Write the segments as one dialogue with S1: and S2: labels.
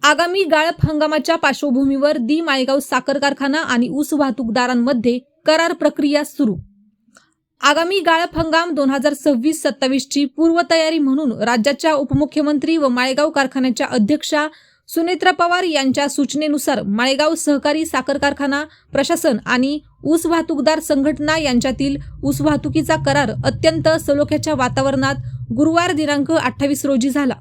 S1: आगामी गाळप हंगामाच्या पार्श्वभूमीवर माळेगाव साखर कारखाना आणि ऊस वाहतूकदारांमध्ये करार प्रक्रिया सुरू। आगामी गाळप हंगाम 2026-27 ची पूर्वतयारी म्हणून राज्याच्या उपमुख्यमंत्री व माळेगाव कारखान्याच्या अध्यक्षा सुनेत्रा पवार यांच्या सूचनेनुसार माळेगाव सहकारी साखर कारखाना प्रशासन आणि ऊस वाहतूकदार संघटना यांच्यातील ऊस वाहतुकीचा करार अत्यंत सलोख्याच्या वातावरणात गुरुवार दिनांक 28 रोजी झाला।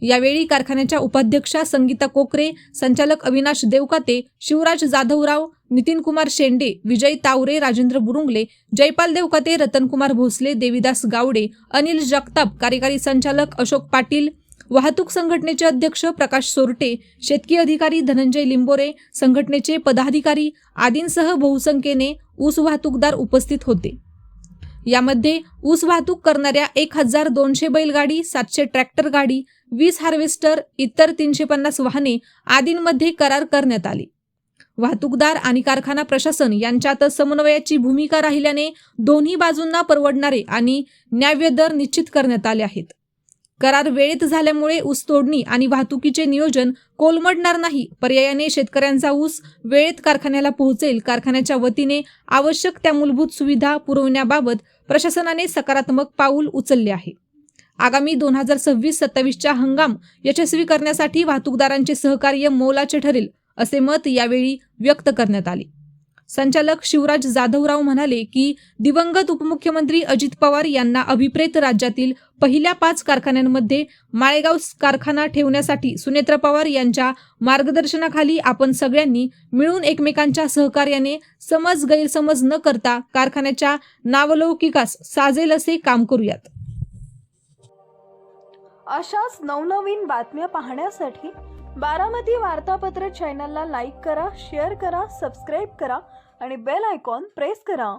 S1: यावेळी कारखान्याच्या उपाध्यक्षा संगीता कोकरे, संचालक अविनाश देवकाते, शिवराज जाधवराव, नितीन कुमार शेंडे, विजय तावरे, राजेंद्र बुरुंगले, जयपाल देवकाते, रतनकुमार भोसले, देविदास गावडे, अनिल जगताप, कार्यकारी संचालक अशोक पाटील, वाहतूक संघटनेचे अध्यक्ष प्रकाश सोरटे, शेतकी अधिकारी धनंजय लिंबोरे, संघटनेचे पदाधिकारी आदींसह बहुसंख्येने ऊस वाहतूकदार उपस्थित होते। यामध्ये ऊस वाहतूक करणाऱ्या 1200 बैलगाडी, 700 ट्रॅक्टर गाडी, 20 हार्वेस्टर, इतर 350 वाहने आदींमध्ये करार करण्यात आले। वाहतूकदार आणि कारखाना प्रशासन यांच्यात समन्वयाची भूमिका राहिल्याने दोन्ही बाजूंना परवडणारे आणि न्याय्य दर निश्चित करण्यात आले आहेत। करार वेळेत झाल्यामुळे ऊस तोडणी आणि वाहतुकीचे नियोजन कोलमडणार नाही। पर्यायाने शेतकऱ्यांचा ऊस वेळेत कारखान्याला पोहोचेल। कारखान्याच्या वतीने आवश्यक त्या मूलभूत सुविधा पुरवण्याबाबत प्रशासनाने सकारात्मक पाऊल उचलले आहे। आगामी 2026-27 चा हंगाम यशस्वी करण्यासाठी वाहतूकदारांचे सहकार्य मोलाचे ठरेल, असे मत यावेळी व्यक्त करण्यात आले। संचालक शिवराज जाधवराव म्हणाले की दिवंगत उपमुख्यमंत्री अजित पवार यांना अभिप्रेत राज्यातील पहिल्या 5 कारखान्यांमध्ये माळेगाव कारखाना ठेवण्यासाठी सुनेत्रा पवार यांच्या मार्गदर्शनाखाली आपण सगळ्यांनी मिळून एकमेकांच्या सहकार्याने समज गैरसमज न करता कारखान्याच्या नावलौकिकास साजेल असे काम करूयात।
S2: अशाच नवनवीन बातम्या पाहण्यासाठी बारामती वार्तापत्र चॅनलला लाईक करा, शेअर करा, सबस्क्राईब करा आणि बेल आयकॉन प्रेस करा।